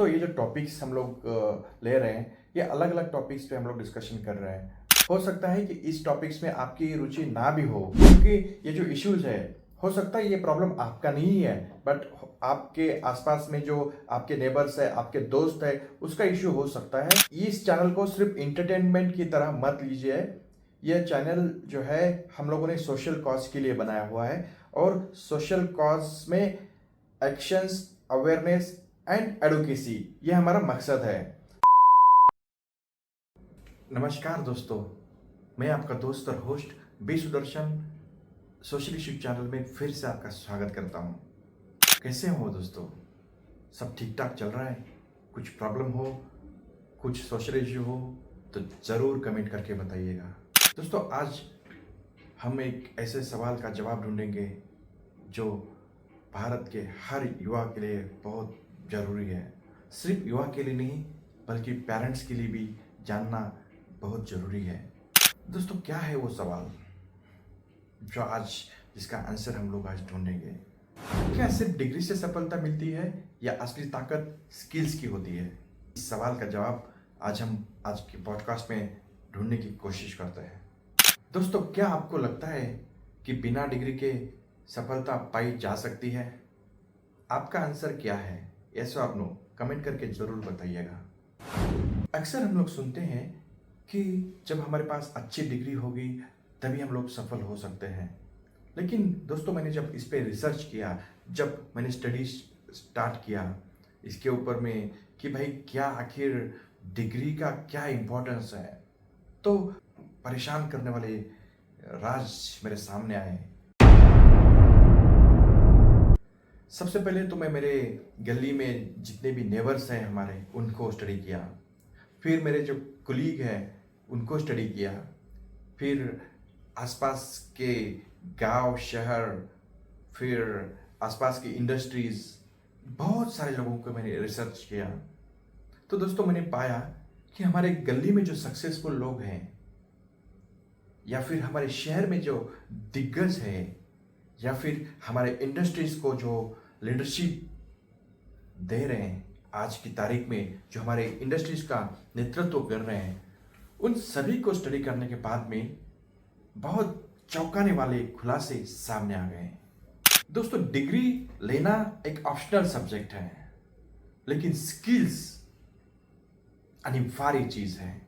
दोस्तों ये जो टॉपिक्स हम लोग ले रहे हैं, ये अलग अलग टॉपिक्स पे हम लोग डिस्कशन कर रहे हैं। हो सकता है कि इस टॉपिक्स में आपकी रुचि ना भी हो, क्योंकि ये जो इश्यूज है, हो सकता है ये प्रॉब्लम आपका नहीं है, बट आपके आसपास में जो आपके नेबर्स है, आपके दोस्त है, उसका इश्यू हो सकता है। इस चैनल को सिर्फ इंटरटेनमेंट की तरह मत लीजिए। यह चैनल जो है हम लोगों ने सोशल कॉज के लिए बनाया हुआ है, और सोशल कॉज में एक्शंस, अवेयरनेस एंड एडवोकेसी, ये हमारा मकसद है। नमस्कार दोस्तों, मैं आपका दोस्त और host B Sudarshan social issue channel में फिर से आपका स्वागत करता हूँ। कैसे हो दोस्तों? सब ठीक ठाक चल रहा है? कुछ प्रॉब्लम हो, कुछ सोशल इशू हो तो ज़रूर कमेंट करके बताइएगा। दोस्तों आज हम एक ऐसे सवाल का जवाब ढूंढेंगे जो भारत के हर युवा के लिए बहुत ज़रूरी है। सिर्फ युवा के लिए नहीं, बल्कि पेरेंट्स के लिए भी जानना बहुत ज़रूरी है। दोस्तों क्या है वो सवाल जो आज जिसका आंसर हम लोग आज ढूंढेंगे? क्या सिर्फ डिग्री से सफलता मिलती है या असली ताकत स्किल्स की होती है? इस सवाल का जवाब आज हम आज के पॉडकास्ट में ढूंढने की कोशिश करते हैं। दोस्तों क्या आपको लगता है कि बिना डिग्री के सफलता पाई जा सकती है? आपका आंसर क्या है? यस और नो कमेंट करके ज़रूर बताइएगा। अक्सर हम लोग सुनते हैं कि जब हमारे पास अच्छी डिग्री होगी तभी हम लोग सफल हो सकते हैं। लेकिन दोस्तों मैंने जब इस पे रिसर्च किया, जब मैंने स्टडी स्टार्ट किया इसके ऊपर में कि भाई क्या आखिर डिग्री का क्या इम्पोर्टेंस है, तो परेशान करने वाले राज मेरे सामने आए। सबसे पहले तो मैं मेरे गली में जितने भी नेबर्स हैं हमारे, उनको स्टडी किया। फिर मेरे जो कुलीग हैं उनको स्टडी किया। फिर आसपास के गांव, शहर, फिर आसपास की इंडस्ट्रीज़, बहुत सारे लोगों को मैंने रिसर्च किया। तो दोस्तों मैंने पाया कि हमारे गली में जो सक्सेसफुल लोग हैं, या फिर हमारे शहर में जो दिग्गज है, या फिर हमारे इंडस्ट्रीज़ को जो लीडरशिप दे रहे हैं आज की तारीख में, जो हमारे इंडस्ट्रीज़ का नेतृत्व कर रहे हैं, उन सभी को स्टडी करने के बाद में बहुत चौंकाने वाले खुलासे सामने आ गए। दोस्तों डिग्री लेना एक ऑप्शनल सब्जेक्ट है, लेकिन स्किल्स अनिवार्य चीज है।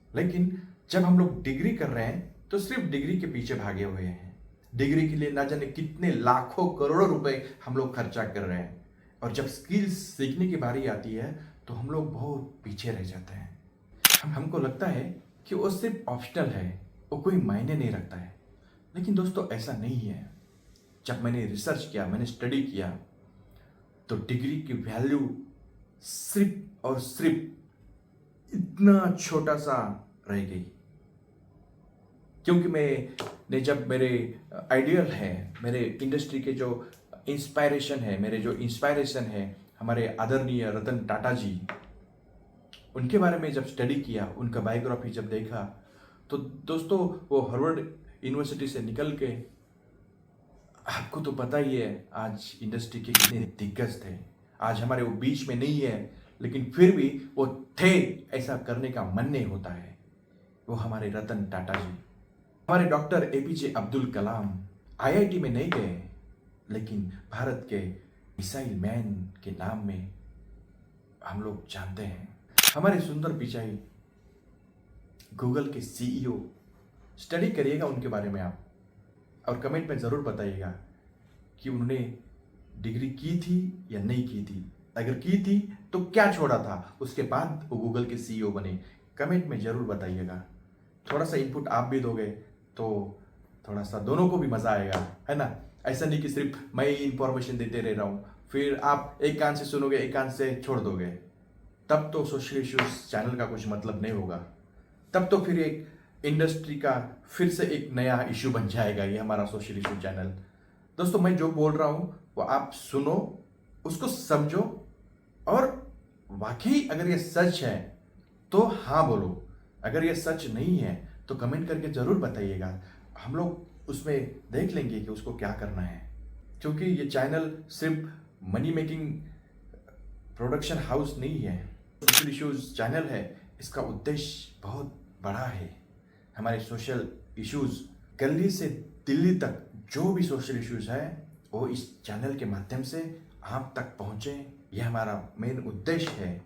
लेकिन जब हम लोग डिग्री कर रहे हैं तो सिर्फ डिग्री के पीछे भागे हुए हैं। डिग्री के लिए ना जाने कितने लाखों करोड़ों रुपए हम लोग खर्चा कर रहे हैं, और जब स्किल्स सीखने की बारी आती है तो हम लोग बहुत पीछे रह जाते हैं। हमको लगता है कि वो सिर्फ ऑप्शनल है, वो कोई मायने नहीं रखता है। लेकिन दोस्तों ऐसा नहीं है। जब मैंने रिसर्च किया, मैंने स्टडी किया, तो डिग्री की वैल्यू सिर्फ और सिर्फ इतना छोटा सा रह गई। क्योंकि मैंने जब मेरे आइडियल है, मेरे इंडस्ट्री के जो इंस्पायरेशन है, मेरे जो इंस्पायरेशन है हमारे आदरणीय रतन टाटा जी, उनके बारे में जब स्टडी किया, उनका बायोग्राफी जब देखा, तो दोस्तों वो हार्वर्ड यूनिवर्सिटी से निकल के, आपको तो पता ही है आज इंडस्ट्री के कितने दिग्गज थे, आज हमारे वो बीच में नहीं है, लेकिन फिर भी वो थे, ऐसा करने का मन नहीं होता है। वो हमारे रतन टाटा जी, हमारे doctor APJ Abdul Kalam IIT में नहीं गए, लेकिन भारत के मिसाइल मैन के नाम में हम लोग जानते हैं। हमारे सुंदर पिचाई गूगल के सीईओ, स्टडी करिएगा उनके बारे में आप, और कमेंट में ज़रूर बताइएगा कि उन्होंने डिग्री की थी या नहीं की थी। अगर की थी तो क्या छोड़ा था, उसके बाद वो गूगल के सीईओ बने। कमेंट में ज़रूर बताइएगा। थोड़ा सा इनपुट आप भी दोगे तो थोड़ा सा दोनों को भी मज़ा आएगा, है ना? ऐसा नहीं कि सिर्फ मैं ही इंफॉर्मेशन देते रह रहा हूँ, फिर आप एक कान से सुनोगे एक कान से छोड़ दोगे, तब तो सोशल इश्यूज चैनल का कुछ मतलब नहीं होगा। तब तो फिर एक इंडस्ट्री का फिर से एक नया इशू बन जाएगा ये हमारा सोशल इशू चैनल। दोस्तों मैं जो बोल रहा हूँ वो आप सुनो, उसको समझो, और वाकई अगर ये सच है तो हाँ बोलो, अगर ये सच नहीं है तो कमेंट करके ज़रूर बताइएगा। हम लोग उसमें देख लेंगे कि उसको क्या करना है, क्योंकि ये चैनल सिर्फ मनी मेकिंग प्रोडक्शन हाउस नहीं है, सोशल इश्यूज चैनल है। इसका उद्देश्य बहुत बड़ा है। हमारे सोशल इश्यूज गली से दिल्ली तक जो भी सोशल इश्यूज है वो इस चैनल के माध्यम से आप तक पहुंचे, यह हमारा मेन उद्देश्य है।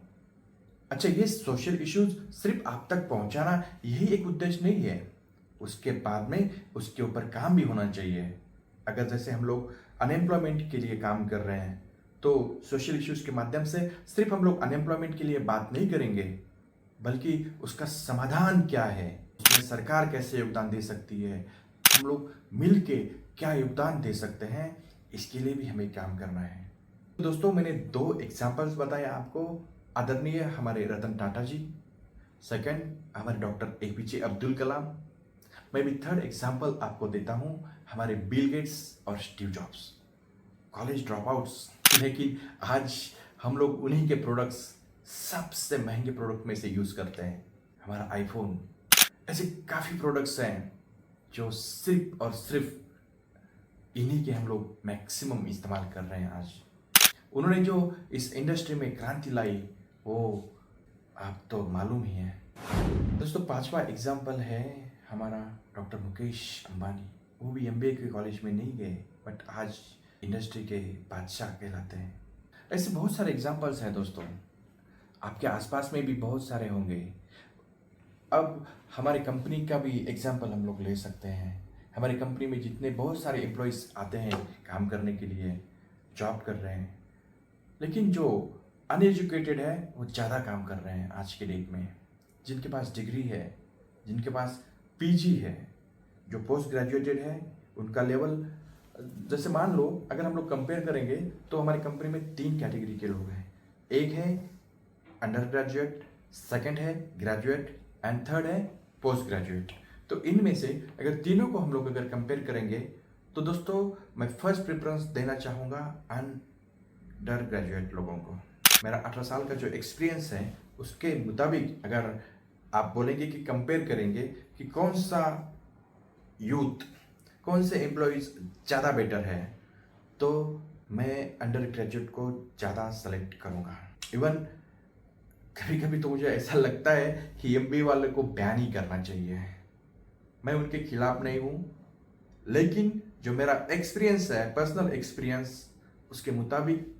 अच्छा, ये सोशल इश्यूज सिर्फ आप तक पहुंचाना यही एक उद्देश्य नहीं है, उसके बाद में उसके ऊपर काम भी होना चाहिए। अगर जैसे हम लोग अनएम्प्लॉयमेंट के लिए काम कर रहे हैं तो सोशल इश्यूज के माध्यम से सिर्फ हम लोग अनएम्प्लॉयमेंट के लिए बात नहीं करेंगे, बल्कि उसका समाधान क्या है, उसमें सरकार कैसे योगदान दे सकती है, हम लोग मिल के क्या योगदान दे सकते हैं, इसके लिए भी हमें काम करना है। तो दोस्तों, मैंने 2 एग्जाम्पल्स बताए आपको, आदरणीय हमारे रतन टाटा जी, सेकंड हमारे डॉक्टर APJ अब्दुल कलाम। मैं भी 3rd एग्जाम्पल आपको देता हूँ, हमारे बिल गेट्स और Steve jobs, college drop outs. लेकिन आज हम लोग उन्हीं के प्रोडक्ट्स, सबसे महंगे प्रोडक्ट में से यूज़ करते हैं, हमारा आईफोन। ऐसे काफ़ी प्रोडक्ट्स हैं जो सिर्फ और सिर्फ इन्हीं के हम लोग मैक्सिमम इस्तेमाल कर रहे हैं आज। उन्होंने जो इस इंडस्ट्री में क्रांति लाई वो आप तो मालूम ही है। दोस्तों, 5वां एग्जाम्पल है हमारा डॉक्टर मुकेश अंबानी। वो भी MBA के कॉलेज में नहीं गए, बट आज इंडस्ट्री के बादशाह कहलाते हैं। ऐसे बहुत सारे एग्जाम्पल्स हैं दोस्तों, आपके आसपास में भी बहुत सारे होंगे। अब हमारी कंपनी का भी एग्जाम्पल हम लोग ले सकते हैं। हमारी कंपनी में जितने बहुत सारे एम्प्लॉयज़ आते हैं काम करने के लिए, जॉब कर रहे हैं, लेकिन जो अनएजुकेटेड है वो ज़्यादा काम कर रहे हैं आज के डेट में। जिनके पास डिग्री है, जिनके पास PG है, जो पोस्ट ग्रेजुएटेड है, उनका लेवल, जैसे मान लो अगर हम लोग कंपेयर करेंगे तो हमारी कंपनी में 3 कैटेगरी के लोग हैं। एक है अंडर ग्रेजुएट, सेकेंड है ग्रेजुएट एंड थर्ड है पोस्ट ग्रेजुएट। तो इनमें से अगर तीनों को हम लोग अगर कंपेयर करेंगे तो दोस्तों मैं फर्स्ट प्रेफरेंस देना चाहूँगा अंडर ग्रेजुएट लोगों को। मेरा 18 साल का जो एक्सपीरियंस है उसके मुताबिक अगर आप बोलेंगे कि कंपेयर करेंगे कि कौन सा यूथ, कौन से एम्प्लॉयज़ ज़्यादा बेटर है, तो मैं अंडर ग्रेजुएट को ज़्यादा सेलेक्ट करूँगा। इवन कभी कभी तो मुझे ऐसा लगता है कि MBA वाले को बैन ही करना चाहिए। मैं उनके खिलाफ नहीं हूँ, लेकिन जो मेरा एक्सपीरियंस है, पर्सनल एक्सपीरियंस, उसके मुताबिक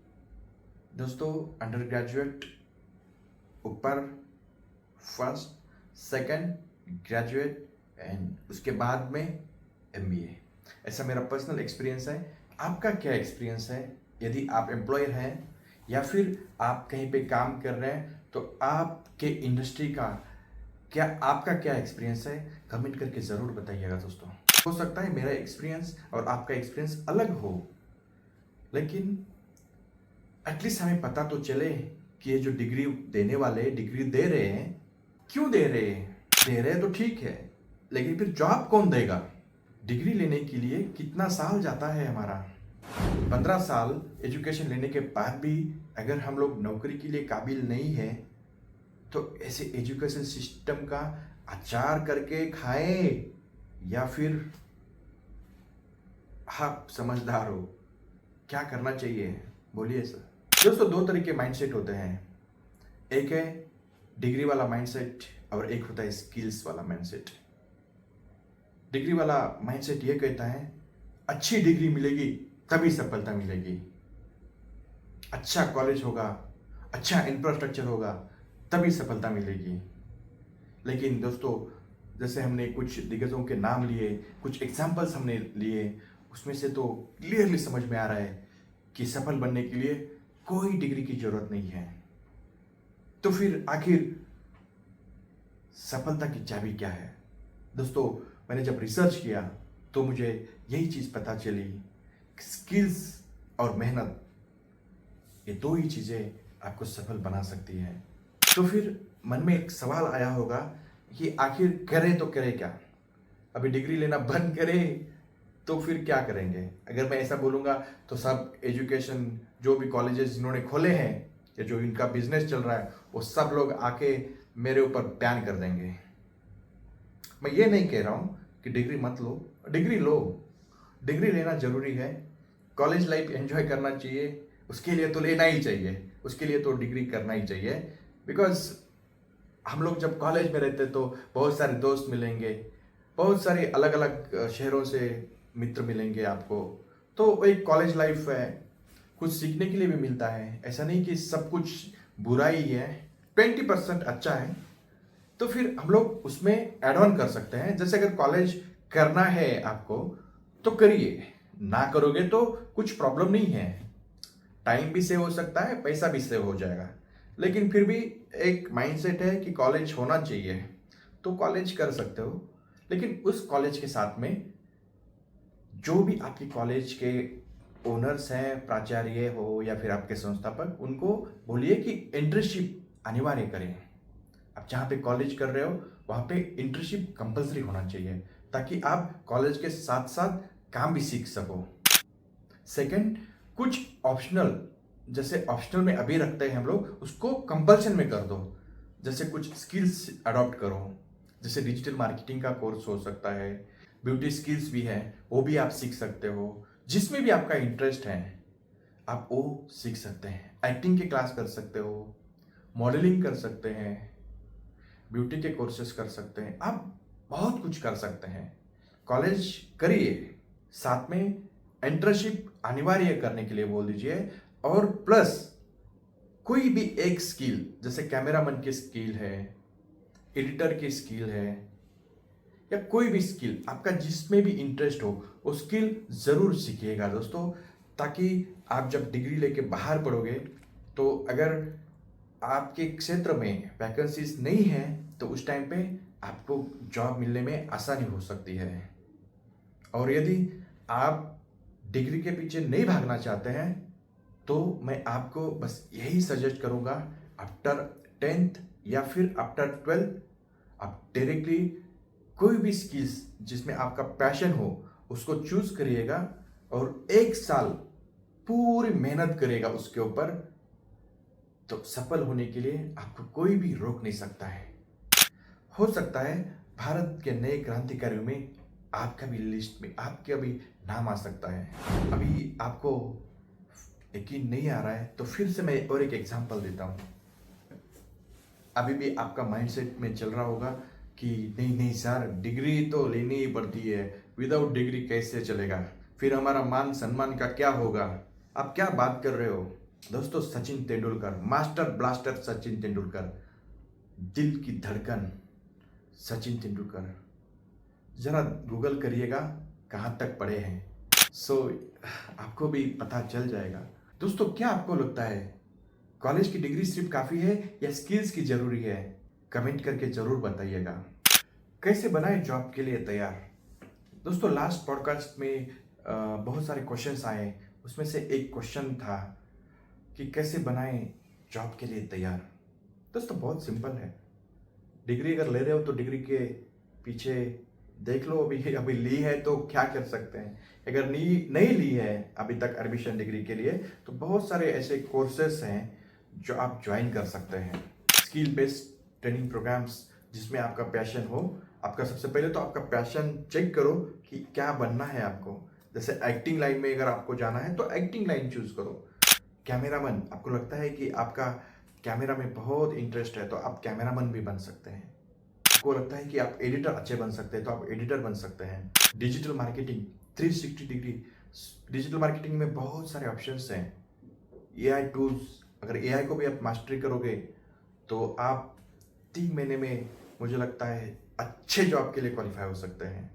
दोस्तों अंडर ग्रेजुएट ऊपर, फर्स्ट, सेकंड ग्रेजुएट एंड उसके बाद में MBA। ऐसा मेरा पर्सनल एक्सपीरियंस है। आपका क्या एक्सपीरियंस है? यदि आप एम्प्लॉयर हैं या फिर आप कहीं पे काम कर रहे हैं तो आपके इंडस्ट्री का क्या, आपका क्या एक्सपीरियंस है, कमेंट करके ज़रूर बताइएगा दोस्तों। हो सकता है मेरा एक्सपीरियंस और आपका एक्सपीरियंस अलग हो, लेकिन एटलीस्ट हमें पता तो चले कि ये जो डिग्री देने वाले डिग्री दे रहे हैं, क्यों दे रहे हैं। दे रहे हैं तो ठीक है, लेकिन फिर जॉब कौन देगा? डिग्री लेने के लिए कितना साल जाता है हमारा? 15 साल एजुकेशन लेने के बाद भी अगर हम लोग नौकरी के लिए काबिल नहीं है तो ऐसे एजुकेशन सिस्टम का अचार करके खाएं, या फिर आप समझदार हो, क्या करना चाहिए बोलिए सर। दोस्तों, 2 तरह के माइंडसेट होते हैं, एक है डिग्री वाला माइंडसेट और एक होता है स्किल्स वाला माइंडसेट। डिग्री वाला माइंडसेट ये कहता है अच्छी डिग्री मिलेगी तभी सफलता मिलेगी, अच्छा कॉलेज होगा, अच्छा इंफ्रास्ट्रक्चर होगा तभी सफलता मिलेगी। लेकिन दोस्तों, जैसे हमने कुछ दिग्गजों के नाम लिए, कुछ एग्जाम्पल्स हमने लिए, उसमें से तो क्लियरली समझ में आ रहा है कि सफल बनने के लिए कोई डिग्री की जरूरत नहीं है। तो फिर आखिर सफलता की चाबी क्या है? दोस्तों, मैंने जब रिसर्च किया तो मुझे यही चीज़ पता चली, स्किल्स और मेहनत, ये 2 ही चीज़ें आपको सफल बना सकती हैं। तो फिर मन में एक सवाल आया होगा कि आखिर करें तो करें क्या? अभी डिग्री लेना बंद करें तो फिर क्या करेंगे? अगर मैं ऐसा बोलूँगा तो सब एजुकेशन, जो भी कॉलेजेस जिन्होंने खोले हैं या जो इनका बिजनेस चल रहा है, वो सब लोग आके मेरे ऊपर बैन कर देंगे। मैं ये नहीं कह रहा हूँ कि डिग्री मत लो, डिग्री लो, डिग्री लेना जरूरी है, कॉलेज लाइफ एंजॉय करना चाहिए, उसके लिए तो लेना ही चाहिए, उसके लिए तो डिग्री करना ही चाहिए। बिकॉज हम लोग जब कॉलेज में रहते तो बहुत सारे दोस्त मिलेंगे, बहुत सारे अलग अलग शहरों से मित्र मिलेंगे आपको। तो एक कॉलेज लाइफ है, कुछ सीखने के लिए भी मिलता है। ऐसा नहीं कि सब कुछ बुरा ही है, 20% अच्छा है। तो फिर हम लोग उसमें ऐड ऑन कर सकते हैं। जैसे अगर कॉलेज करना है आपको तो करिए, ना करोगे तो कुछ प्रॉब्लम नहीं है। टाइम भी सेव हो सकता है, पैसा भी सेव हो जाएगा। लेकिन फिर भी एक माइंडसेट है कि कॉलेज होना चाहिए, तो कॉलेज कर सकते हो। लेकिन उस कॉलेज के साथ में जो भी आपकी कॉलेज के ओनर्स हैं, प्राचार्य हो या फिर आपके संस्थापक, उनको बोलिए कि इंटर्नशिप अनिवार्य करें। आप जहाँ पे कॉलेज कर रहे हो वहाँ पे इंटर्नशिप कंपलसरी होना चाहिए, ताकि आप कॉलेज के साथ साथ काम भी सीख सको। सेकंड, कुछ ऑप्शनल, जैसे ऑप्शनल में अभी रखते हैं हम लोग, उसको कंपल्सन में कर दो। जैसे कुछ स्किल्स अडॉप्ट करो, जैसे डिजिटल मार्केटिंग का कोर्स हो सकता है, ब्यूटी स्किल्स भी है, वो भी आप सीख सकते हो। जिसमें भी आपका इंटरेस्ट है आप वो सीख सकते हैं। एक्टिंग के क्लास कर सकते हो, मॉडलिंग कर सकते हैं, ब्यूटी के कोर्सेज कर सकते हैं, आप बहुत कुछ कर सकते हैं। कॉलेज करिए, साथ में इंटर्नशिप अनिवार्य करने के लिए बोल दीजिए। और प्लस कोई भी एक स्किल, जैसे कैमरामैन की स्किल है, एडिटर की स्किल है, या कोई भी स्किल आपका जिसमें भी इंटरेस्ट हो, वो स्किल ज़रूर सीखिएगा दोस्तों। ताकि आप जब डिग्री लेके बाहर पढ़ोगे तो अगर आपके क्षेत्र में वैकेंसीज नहीं है तो उस टाइम पे आपको जॉब मिलने में आसानी हो सकती है। और यदि आप डिग्री के पीछे नहीं भागना चाहते हैं तो मैं आपको बस यही सजेस्ट करूंगा, आफ्टर 10th या फिर आफ्टर 12th आप डायरेक्टली कोई भी स्किल्स जिसमें आपका पैशन हो उसको चूज करिएगा और 1 साल पूरी मेहनत करेगा उसके ऊपर, तो सफल होने के लिए आपको कोई भी रोक नहीं सकता है। हो सकता है भारत के नए क्रांतिकारियों में आपका भी लिस्ट में आपका भी नाम आ सकता है। अभी आपको यकीन नहीं आ रहा है तो फिर से मैं और एक एग्जांपल देता हूँ। अभी भी आपका माइंडसेट में चल रहा होगा कि नहीं नहीं सर, डिग्री तो लेनी ही पड़ती है, विदाउट डिग्री कैसे चलेगा, फिर हमारा मान सम्मान का क्या होगा, आप क्या बात कर रहे हो। दोस्तों, सचिन तेंदुलकर, मास्टर ब्लास्टर सचिन तेंदुलकर, दिल की धड़कन सचिन तेंदुलकर, जरा गूगल करिएगा कहाँ तक पढ़े हैं। आपको भी पता चल जाएगा। दोस्तों, क्या आपको लगता है कॉलेज की डिग्री सिर्फ काफ़ी है या स्किल्स की ज़रूरी है? कमेंट करके ज़रूर बताइएगा। कैसे बनाए जॉब के लिए तैयार? दोस्तों, लास्ट पॉडकास्ट में बहुत सारे क्वेश्चंस आए, उसमें से एक क्वेश्चन था कि कैसे बनाएं जॉब के लिए तैयार। दोस्तों, बहुत सिंपल है। डिग्री अगर ले रहे हो तो डिग्री के पीछे देख लो, अभी ली है तो क्या कर सकते हैं। अगर नहीं ली है अभी तक एडमिशन डिग्री के लिए, तो बहुत सारे ऐसे कोर्सेस हैं जो आप ज्वाइन कर सकते हैं। स्किल बेस्ड ट्रेनिंग प्रोग्राम्स जिसमें आपका पैशन हो। आपका सबसे पहले तो आपका पैशन चेक करो कि क्या बनना है आपको। जैसे एक्टिंग लाइन में अगर आपको जाना है तो एक्टिंग लाइन चूज करो। कैमरामैन, आपको लगता है कि आपका कैमरा में बहुत इंटरेस्ट है तो आप कैमरामैन भी बन सकते हैं। आपको लगता है कि आप एडिटर अच्छे बन सकते हैं तो आप एडिटर बन सकते हैं। Digital marketing 360 degree, digital marketing में बहुत सारे ऑप्शंस हैं। एआई टूल्स, अगर एआई को भी आप मास्टरी करोगे तो आप 3 महीने में मुझे लगता है अच्छे जॉब के लिए क्वालिफाई हो सकते हैं।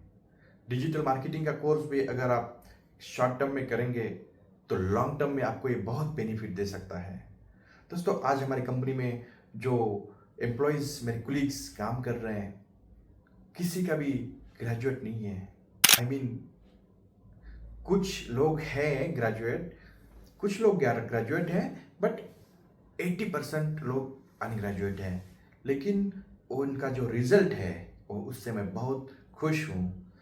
डिजिटल मार्केटिंग का कोर्स भी अगर आप शॉर्ट टर्म में करेंगे तो लॉन्ग टर्म में आपको ये बहुत बेनिफिट दे सकता है। दोस्तों, आज हमारी कंपनी में जो एम्प्लॉयज़, मेरे कुलीग्स काम कर रहे हैं, किसी का भी ग्रेजुएट नहीं है। आई मीन कुछ लोग हैं ग्रेजुएट, कुछ लोग ग्रेजुएट हैं, बट 80% लोग अनग्रेजुएट हैं। लेकिन उनका जो रिजल्ट है वो उससे मैं बहुत खुश हूँ।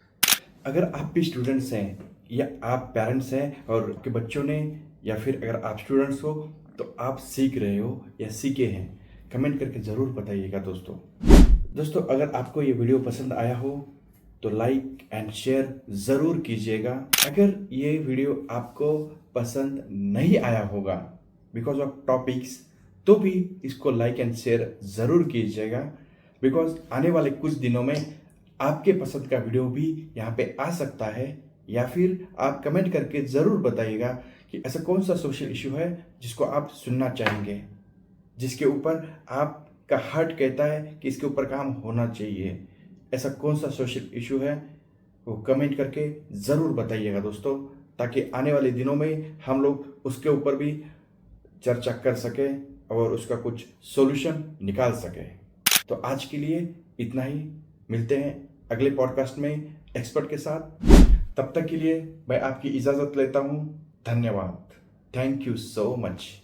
अगर आप भी स्टूडेंट्स हैं या आप पेरेंट्स हैं और आपके बच्चों ने, या फिर अगर आप स्टूडेंट्स हो तो आप सीख रहे हो या सीखे हैं, कमेंट करके ज़रूर बताइएगा दोस्तों, अगर आपको ये वीडियो पसंद आया हो तो लाइक एंड शेयर ज़रूर कीजिएगा। अगर ये वीडियो आपको पसंद नहीं आया होगा बिकॉज ऑफ टॉपिक्स, तो भी इसको लाइक एंड शेयर ज़रूर कीजिएगा। बिकॉज आने वाले कुछ दिनों में आपके पसंद का वीडियो भी यहाँ पे आ सकता है, या फिर आप कमेंट करके ज़रूर बताइएगा कि ऐसा कौन सा सोशल इशू है जिसको आप सुनना चाहेंगे, जिसके ऊपर आपका हार्ट कहता है कि इसके ऊपर काम होना चाहिए। ऐसा कौन सा सोशल इशू है वो कमेंट करके ज़रूर बताइएगा दोस्तों, ताकि आने वाले दिनों में हम लोग उसके ऊपर भी चर्चा कर सकें और उसका कुछ सॉल्यूशन निकाल सकें। तो आज के लिए इतना ही, मिलते हैं अगले पॉडकास्ट में एक्सपर्ट के साथ। तब तक के लिए मैं आपकी इजाज़त लेता हूँ। धन्यवाद। Thank you so much.